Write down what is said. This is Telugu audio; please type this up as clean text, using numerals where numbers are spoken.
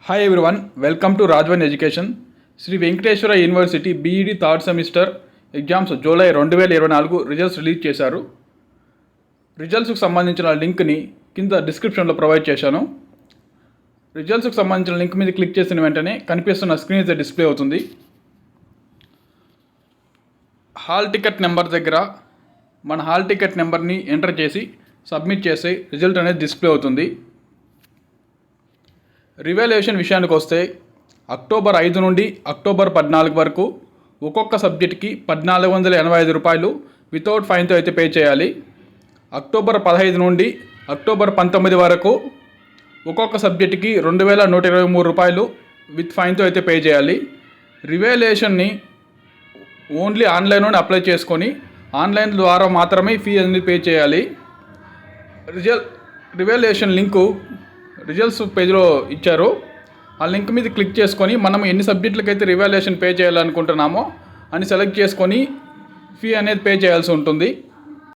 Hi everyone, welcome to Rajwan education. Shri Venkateswara university BEd third semester exams July 2024 results release చేశారు. రిజల్ట్స్కి సంబంధించిన లింక్ని కింద డిస్క్రిప్షన్లో ప్రొవైడ్ చేశాను. రిజల్ట్స్కి సంబంధించిన లింక్ మీద క్లిక్ చేసిన వెంటనే కనిపిస్తున్న స్క్రీన్ అయితే డిస్ప్లే అవుతుంది. హాల్ టికెట్ నెంబర్ దగ్గర మన హాల్ టికెట్ నెంబర్ని ఎంటర్ చేసి సబ్మిట్ చేస్తే రిజల్ట్ అనేది డిస్ప్లే అవుతుంది. రివాల్యుయేషన్ విషయానికి వస్తే అక్టోబర్ 5 నుండి అక్టోబర్ 14 వరకు ఒక్కొక్క సబ్జెక్ట్కి 1485 రూపాయలు వితౌట్ ఫైన్తో అయితే పే చేయాలి. అక్టోబర్ 15 నుండి అక్టోబర్ 19 వరకు ఒక్కొక్క సబ్జెక్ట్కి 2123 రూపాయలు విత్ ఫైన్తో అయితే పే చేయాలి. రివాల్యుయేషన్ని ఓన్లీ ఆన్లైన్లోనే అప్లై చేసుకొని ఆన్లైన్ ద్వారా మాత్రమే ఫీ అనేది పే చేయాలి. రివాల్యుయేషన్ లింకు రిజల్ట్స్ పేజ్లో ఇచ్చారు. ఆ లింక్ మీద క్లిక్ చేసుకొని మనం ఎన్ని సబ్జెక్టులకు అయితే రివాల్యుయేషన్ పే చేయాలనుకుంటున్నామో అని సెలెక్ట్ చేసుకొని ఫీ అనేది పే చేయాల్సి ఉంటుంది.